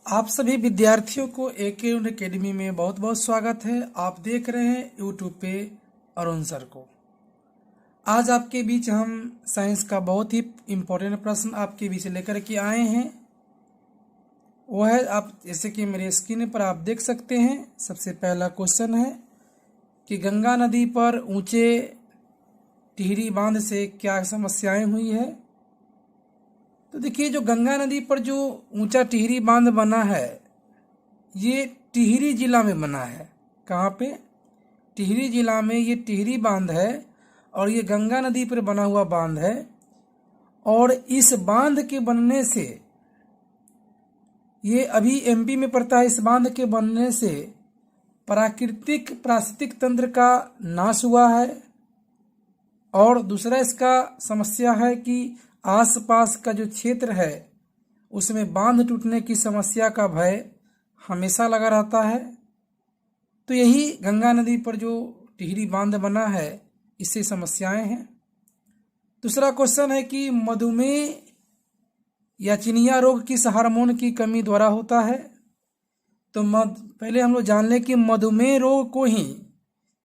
आप सभी विद्यार्थियों को एके उन एकेडमी में बहुत बहुत स्वागत है। आप देख रहे हैं यूट्यूब पे अरुण सर को। आज आपके बीच हम साइंस का बहुत ही इम्पोर्टेंट प्रश्न आपके बीच लेकर के आए हैं। वो है, आप जैसे कि मेरे स्क्रीन पर आप देख सकते हैं। सबसे पहला क्वेश्चन है कि गंगा नदी पर ऊंचे टिहरी बांध से क्या समस्याएं हुई है। तो देखिए, जो गंगा नदी पर जो ऊंचा टिहरी बांध बना है, ये टिहरी जिला में बना है। कहाँ पे? टिहरी जिला में ये टिहरी बांध है और ये गंगा नदी पर बना हुआ बांध है। और इस बांध के बनने से, ये अभी एमपी में पड़ता है, इस बांध के बनने से प्राकृतिक पारिस्थितिक तंत्र का नाश हुआ है। और दूसरा इसका समस्या है कि आसपास का जो क्षेत्र है उसमें बांध टूटने की समस्या का भय हमेशा लगा रहता है। तो यही गंगा नदी पर जो टिहरी बांध बना है, इससे समस्याएं हैं। दूसरा क्वेश्चन है कि मधुमेह या चिनिया रोग किस हार्मोन की कमी द्वारा होता है। तो पहले हम लोग जान लें कि मधुमेह रोग को ही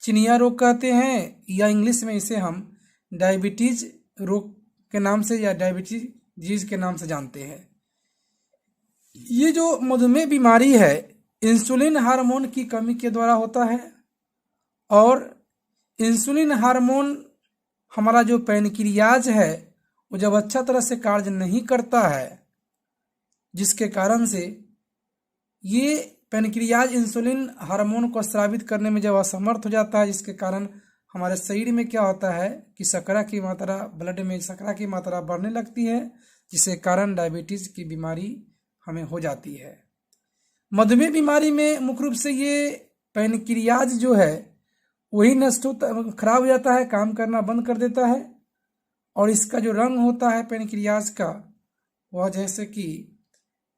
चिनिया रोग कहते हैं, या इंग्लिश में इसे हम डायबिटीज रोग के नाम से या डायबिटीज के नाम से जानते हैं। ये जो मधुमेह बीमारी है, इंसुलिन हार्मोन की कमी के द्वारा होता है। और इंसुलिन हार्मोन हमारा जो पैनक्रियाज है, वो जब अच्छा तरह से कार्य नहीं करता है, जिसके कारण से ये पैनक्रियाज इंसुलिन हार्मोन को स्रावित करने में जब असमर्थ हो जाता है, जिसके कारण हमारे शरीर में क्या होता है कि शर्करा की मात्रा, ब्लड में शर्करा की मात्रा बढ़ने लगती है, जिसके कारण डायबिटीज की बीमारी हमें हो जाती है। मधुमेह बीमारी में मुख्य रूप से ये पैनक्रियाज जो है वही नष्ट होता, खराब हो जाता है, काम करना बंद कर देता है। और इसका जो रंग होता है पैनक्रियाज का, वह जैसे कि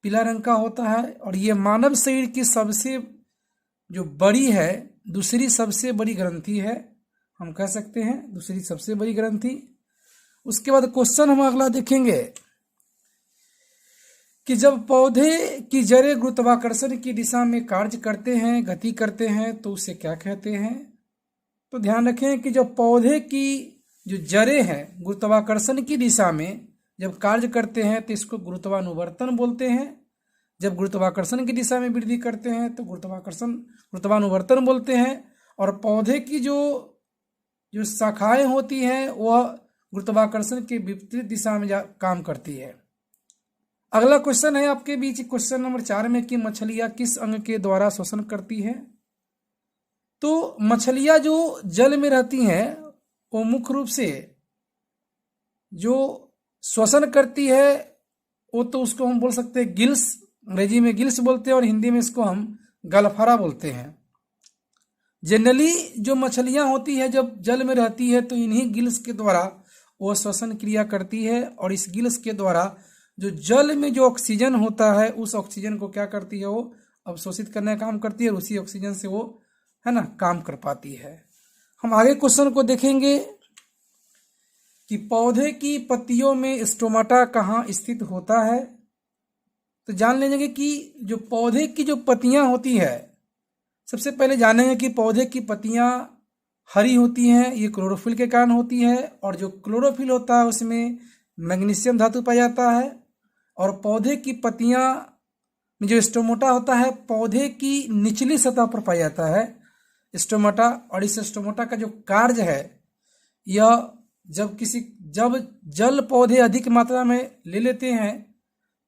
पीला रंग का होता है। और ये मानव शरीर की सबसे जो बड़ी है, दूसरी सबसे बड़ी ग्रंथि है, हम कह सकते हैं दूसरी सबसे बड़ी ग्रंथि। उसके बाद क्वेश्चन हम अगला देखेंगे कि जब पौधे की जड़ें गुरुत्वाकर्षण की दिशा में कार्य करते हैं, गति करते हैं, तो उसे क्या कहते हैं। तो ध्यान रखें कि जब पौधे की जो जड़ें हैं गुरुत्वाकर्षण की दिशा में जब कार्य करते हैं, तो इसको गुरुत्वानुवर्तन बोलते हैं। जब गुरुत्वाकर्षण की दिशा में वृद्धि करते हैं तो गुरुत्वानुवर्तन बोलते हैं। और पौधे की जो शाखाएं होती हैं, वह गुरुत्वाकर्षण के विपरीत दिशा में काम करती है। अगला क्वेश्चन है आपके बीच, क्वेश्चन नंबर 4 में, कि मछलियां किस अंग के द्वारा श्वसन करती है। तो मछलियां जो जल में रहती हैं, वो मुख्य रूप से जो श्वसन करती है, वो तो उसको हम बोल सकते हैं गिल्स, अंग्रेजी में गिल्स बोलते हैं और हिंदी में इसको हम गलफरा बोलते हैं। जनरली जो मछलियां होती है जब जल में रहती है, तो इन्हीं गिल्स के द्वारा वो श्वसन क्रिया करती है। और इस गिल्स के द्वारा जो जल में जो ऑक्सीजन होता है, उस ऑक्सीजन को क्या करती है, वो अवशोषित करने का काम करती है, और उसी ऑक्सीजन से वो है ना काम कर पाती है। हम आगे क्वेश्चन को देखेंगे कि पौधे की पत्तियों में स्टोमाटा कहाँ स्थित होता है। तो जान लेंगे कि जो पौधे की जो पत्तियां होती है, सबसे पहले जानेंगे कि पौधे की पत्तियां हरी होती हैं, ये क्लोरोफिल के कारण होती है। और जो क्लोरोफिल होता है उसमें मैग्नीशियम धातु पाया जाता है। और पौधे की पत्तियां में जो स्टोमाटा होता है, पौधे की निचली सतह पर पाया जाता है स्टोमाटा। और इस स्टोमाटा का जो कार्य है, यह जब जल पौधे अधिक मात्रा में ले लेते हैं,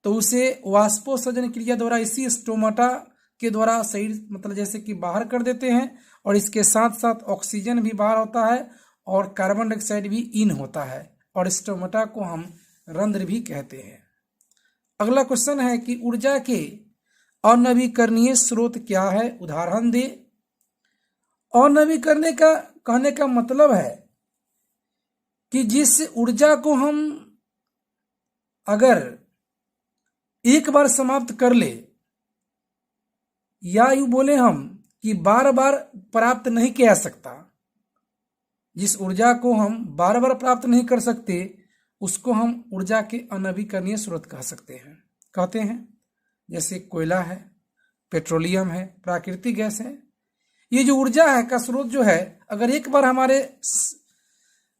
तो उसे वाष्पोत्सर्जन क्रिया द्वारा इसी स्टोमाटा के द्वारा शरीर, मतलब जैसे कि बाहर कर देते हैं। और इसके साथ साथ ऑक्सीजन भी बाहर होता है और कार्बन डाइऑक्साइड भी इन होता है। और स्टोमाटा को हम रंध्र भी कहते हैं। अगला क्वेश्चन है कि ऊर्जा के अनवीकरणीय स्रोत क्या है, उदाहरण दे। अनवीकरणीय का कहने का मतलब है कि जिस ऊर्जा को हम अगर एक बार समाप्त कर ले, या यूं बोले हम कि बार बार प्राप्त नहीं किया जा सकता, जिस ऊर्जा को हम बार बार प्राप्त नहीं कर सकते, उसको हम ऊर्जा के अनवीकरणीय स्रोत कहते हैं। जैसे कोयला है, पेट्रोलियम है, प्राकृतिक गैस है। ये जो ऊर्जा है का स्रोत जो है, अगर एक बार हमारे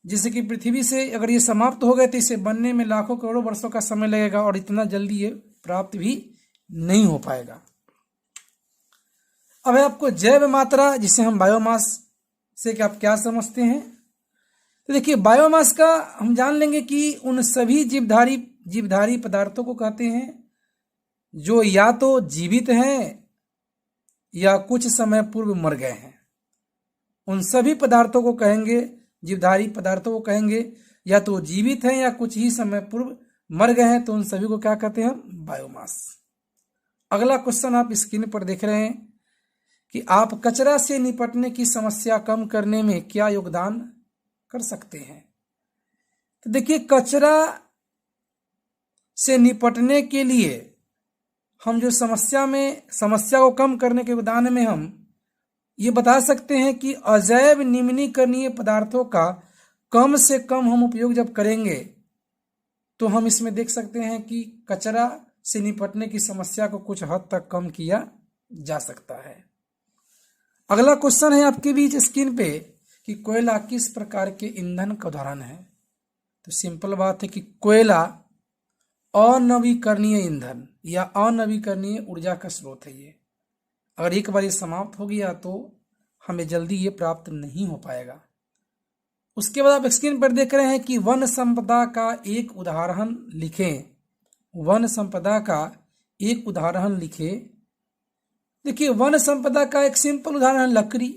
जैसे कि पृथ्वी से अगर ये समाप्त हो गए तो इसे बनने में लाखों करोड़ों वर्षों का समय लगेगा और इतना जल्दी ये प्राप्त भी नहीं हो पाएगा। अब है आपको जैव मात्रा, जिसे हम बायोमास से कि आप क्या समझते हैं। तो देखिए, बायोमास का हम जान लेंगे कि उन सभी जीवधारी पदार्थों को कहते हैं जो या तो जीवित हैं या कुछ समय पूर्व मर गए हैं। उन सभी पदार्थों को कहेंगे, जीवधारी पदार्थों को कहेंगे या तो जीवित हैं या कुछ ही समय पूर्व मर गए हैं, तो उन सभी को क्या कहते हैं? बायोमास। अगला क्वेश्चन आप स्क्रीन पर देख रहे हैं कि आप कचरा से निपटने की समस्या कम करने में क्या योगदान कर सकते हैं। तो देखिए, कचरा से निपटने के लिए हम जो समस्या को कम करने के योगदान में हम ये बता सकते हैं कि अजैव निम्नीकरणीय पदार्थों का कम से कम हम उपयोग जब करेंगे तो हम इसमें देख सकते हैं कि कचरा से निपटने की समस्या को कुछ हद तक कम किया जा सकता है। अगला क्वेश्चन है आपके बीच स्क्रीन पे कि कोयला किस प्रकार के ईंधन का उदाहरण है। तो सिंपल बात है कि कोयला अनवीकरणीय ईंधन या अनवीकरणीय ऊर्जा का स्रोत है। ये अगर एक बार ये समाप्त हो गया तो हमें जल्दी ये प्राप्त नहीं हो पाएगा। उसके बाद आप स्क्रीन पर देख रहे हैं कि वन संपदा का एक उदाहरण लिखें। वन संपदा का एक उदाहरण लिखें। देखिए, वन संपदा का एक सिंपल उदाहरण है लकड़ी।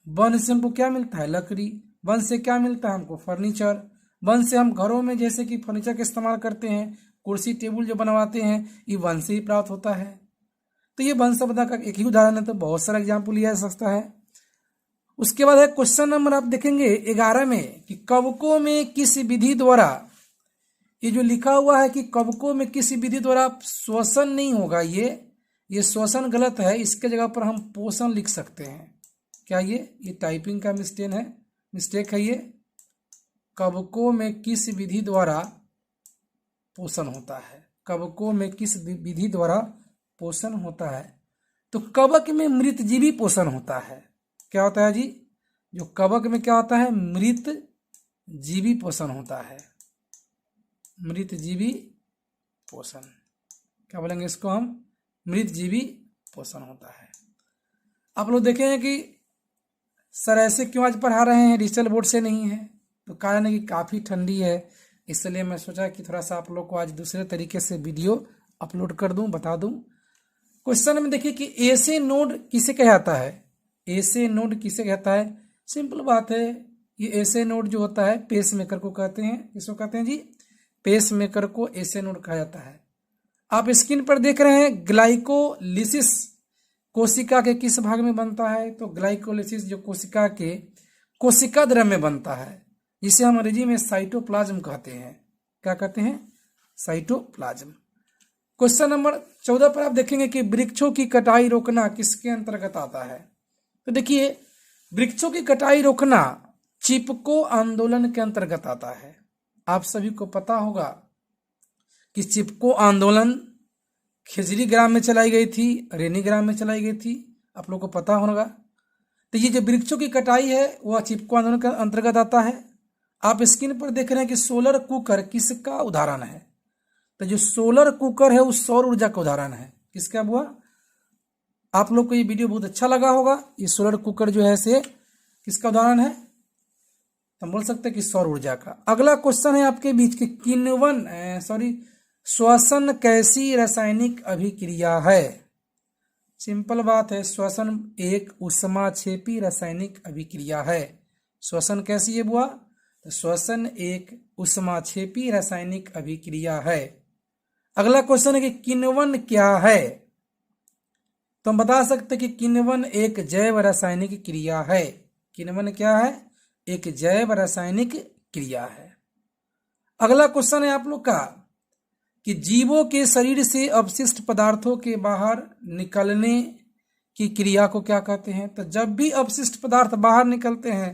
वन से हमको क्या मिलता है? लकड़ी। वन से क्या मिलता है हमको? फर्नीचर। वन से हम घरों में जैसे कि फर्नीचर का इस्तेमाल करते हैं, कुर्सी टेबल जो बनवाते हैं, ये वन से ही प्राप्त होता है। तो ये वन संपदा का एक ही उदाहरण है, तो बहुत सारा एग्जाम्पल लिया जा सकता है। उसके बाद है क्वेश्चन नंबर आप देखेंगे 11 में कि कवकों में किस विधि द्वारा, ये जो लिखा हुआ है कि कवकों में किस विधि द्वारा श्वसन नहीं होगा, ये श्वसन गलत है। इसके जगह पर हम पोषण लिख सकते हैं। क्या ये टाइपिंग का मिस्टेक है। ये कवकों में किस विधि द्वारा पोषण होता है। कवकों में किस विधि द्वारा पोषण होता है? तो कवक में मृतजीवी पोषण होता है। क्या होता है जी? जो कवक में क्या होता है? मृतजीवी पोषण होता है। मृतजीवी पोषण, क्या बोलेंगे इसको हम? मृतजीवी पोषण होता है। आप लोग देखें कि सर ऐसे क्यों आज पढ़ा रहे हैं, डिजिटल बोर्ड से नहीं है? तो कारण है कि काफ़ी ठंडी है, इसलिए मैं सोचा कि थोड़ा सा आप लोग को आज दूसरे तरीके से वीडियो अपलोड कर दूं, बता दूं। क्वेश्चन में देखिए कि ऐसे नोड किसे कहता है? ऐसे नोड किसे कहता है? सिंपल बात है, ये ऐसे नोड जो होता है पेस मेकर को कहते हैं। किसको कहते हैं जी? पेस मेकर को ऐसे नोड कहा जाता है। आप स्क्रीन पर देख रहे हैं ग्लाइकोलिसिस कोशिका के किस भाग में बनता है? तो ग्लाइकोलिसिस जो कोशिका के कोशिका द्रव्य में बनता है, जिसे हम अंग्रेजी में साइटोप्लाज्म कहते हैं। क्या कहते हैं? साइटोप्लाज्म। क्वेश्चन नंबर 14 पर आप देखेंगे कि वृक्षों की कटाई रोकना किसके अंतर्गत आता है। तो देखिए, वृक्षों की कटाई रोकना चिपको आंदोलन के अंतर्गत आता है। आप सभी को पता होगा कि चिपको आंदोलन खिजरी ग्राम में चलाई गई थी, रेनी ग्राम में चलाई गई थी। आप लोग को पता होगा। तो ये जो वृक्षों की कटाई है वह चिपको आंदोलन के अंतर्गत आता है। आप स्क्रीन पर देख रहे हैं कि सोलर कुकर किसका उदाहरण है। तो जो सोलर कुकर है वो सौर ऊर्जा का उदाहरण है। किसका हुआ? आप लोग को ये वीडियो बहुत अच्छा लगा होगा। ये सोलर कुकर जो है से किसका उदाहरण है? तो हम बोल सकते हैं कि सौर ऊर्जा का। अगला क्वेश्चन है आपके बीच की श्वसन कैसी रासायनिक अभिक्रिया है। सिंपल बात है, श्वसन एक ऊष्माक्षेपी रासायनिक अभिक्रिया है। श्वसन कैसी है बुआ? तो श्वसन एक ऊष्माक्षेपी रासायनिक अभिक्रिया है। अगला क्वेश्चन है कि किण्वन क्या है। तो हम बता सकते हैं कि किण्वन एक जैव रासायनिक क्रिया है। किण्वन क्या है? एक जैव रासायनिक क्रिया है। अगला क्वेश्चन है आप लोग का कि जीवों के शरीर से अपशिष्ट पदार्थों के बाहर निकलने की क्रिया को क्या कहते हैं। तो जब भी अपशिष्ट पदार्थ बाहर निकलते हैं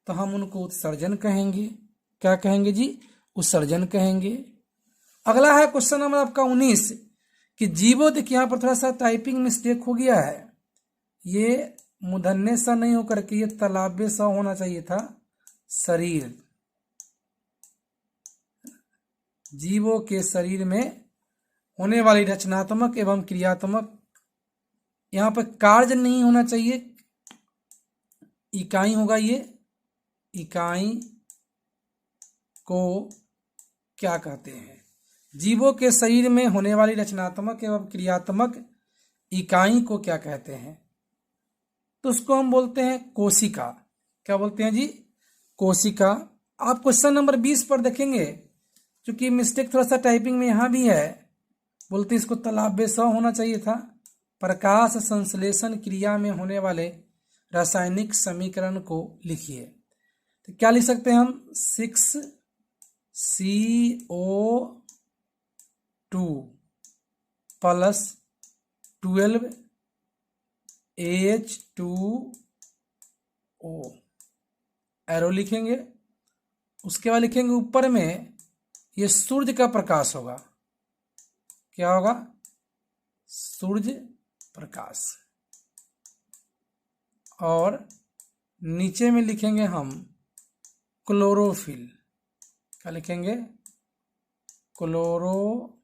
तो हम उनको उत्सर्जन कहेंगे। क्या कहेंगे जी? उत्सर्जन कहेंगे। अगला है क्वेश्चन नंबर आपका 19 कि जीवो, देखिए यहाँ पर थोड़ा सा टाइपिंग मिस्टेक हो गया है, ये मूर्धन्य सा नहीं होकर के ये तालव्य सा होना चाहिए था, शरीर। जीवों के शरीर में होने वाली रचनात्मक एवं क्रियात्मक, यहाँ पर कार्य नहीं होना चाहिए, इकाई होगा ये। इकाई को क्या कहते हैं? जीवों के शरीर में होने वाली रचनात्मक एवं क्रियात्मक इकाई को क्या कहते हैं? तो उसको हम बोलते हैं कोशिका। क्या बोलते हैं जी? कोशिका। आप क्वेश्चन नंबर 20 पर देखेंगे, क्योंकि मिस्टेक थोड़ा सा टाइपिंग में यहाँ भी है, बोलते इसको तालव्य स होना चाहिए था। प्रकाश संश्लेषण क्रिया में होने वाले रासायनिक समीकरण को लिखिए। तो क्या लिख सकते हैं हम? 6CO2 प्लस 12H2O, एरो लिखेंगे। उसके बाद लिखेंगे ऊपर में ये सूर्य का प्रकाश होगा। क्या होगा? सूर्य प्रकाश। और नीचे में लिखेंगे हम क्लोरोफिल। क्या लिखेंगे? क्लोरोफिल।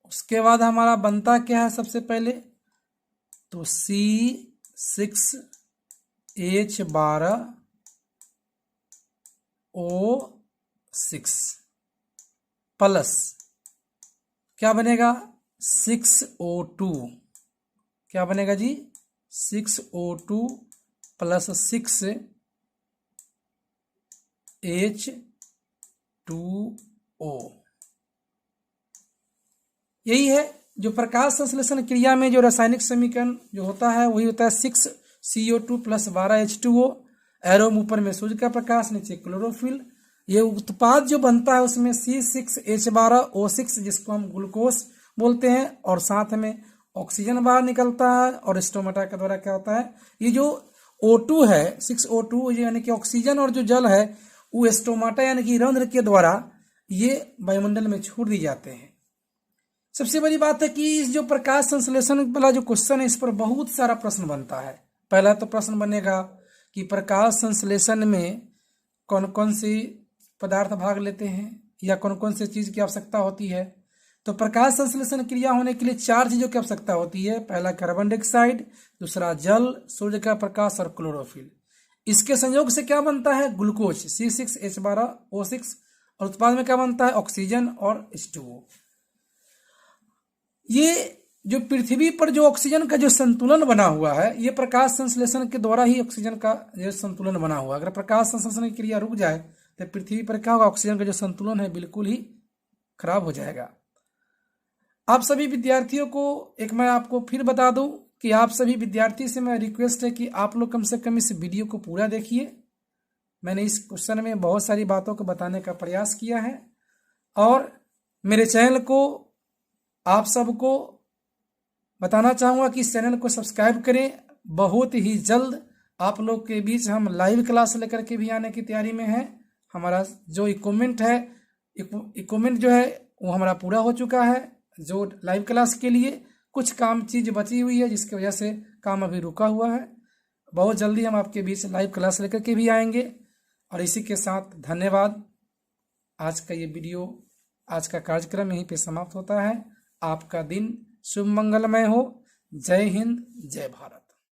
उसके बाद हमारा बनता क्या है सबसे पहले? तो C6H12O6 प्लस क्या बनेगा? 6O2। क्या बनेगा जी? 6O2 plus 6H2O। यही है जो प्रकाश संश्लेषण क्रिया में जो रासायनिक समीकरण जो होता है वही होता है 6CO2 प्लस 12H2O। एरो ऊपर में सूर्य का प्रकाश, नीचे क्लोरोफिल। ये उत्पाद जो बनता है उसमें C6H12O6 जिसको हम ग्लूकोज बोलते हैं, और साथ में ऑक्सीजन बाहर निकलता है। और स्टोमाटा के द्वारा क्या होता है? ये जो O2 है, 6O2 यानी कि ऑक्सीजन और जो जल है वो स्टोमाटा यानी कि रंध्र के द्वारा ये वायुमंडल में छोड़ दी जाते हैं। सबसे बड़ी बात है कि इस जो प्रकाश संश्लेषण वाला जो क्वेश्चन है इस पर बहुत सारा प्रश्न बनता है। पहला तो प्रश्न बनेगा कि प्रकाश संश्लेषण में कौन कौन सी पदार्थ भाग लेते हैं या कौन कौन सी चीज की आवश्यकता होती है। तो प्रकाश संश्लेषण क्रिया होने के लिए 4 चीजों की आवश्यकता होती है। पहला कार्बन डाइऑक्साइड, दूसरा जल, सूर्य का प्रकाश और क्लोरोफिल। इसके संयोग से क्या बनता है? Glucose C6H12O6। और उत्पाद में क्या बनता है? ऑक्सीजन और H2O। ये जो पृथ्वी पर जो ऑक्सीजन का जो संतुलन बना हुआ है ये प्रकाश संश्लेषण के द्वारा ही ऑक्सीजन का जो संतुलन बना हुआ है। अगर प्रकाश संश्लेषण की क्रिया रुक जाए तो पृथ्वी पर क्या होगा? ऑक्सीजन का जो संतुलन है बिल्कुल ही खराब हो जाएगा। आप सभी विद्यार्थियों को एक मैं आपको फिर बता दूं कि आप सभी विद्यार्थी से मैं रिक्वेस्ट है कि आप लोग कम से कम इस वीडियो को पूरा देखिए। मैंने इस क्वेश्चन में बहुत सारी बातों को बताने का प्रयास किया है, और मेरे चैनल को आप सबको बताना चाहूँगा कि इस चैनल को सब्सक्राइब करें। बहुत ही जल्द आप लोग के बीच हम लाइव क्लास लेकर के भी आने की तैयारी में हैं। हमारा जो इक्विपमेंट है, इक्विपमेंट जो है वो हमारा पूरा हो चुका है। जो लाइव क्लास के लिए कुछ काम चीज़ बची हुई है जिसकी वजह से काम अभी रुका हुआ है। बहुत जल्दी हम आपके बीच लाइव क्लास लेकर के भी आएंगे। और इसी के साथ धन्यवाद। आज का ये वीडियो, आज का कार्यक्रम यहीं पे समाप्त होता है। आपका दिन शुभ मंगलमय हो। जय हिंद, जय भारत।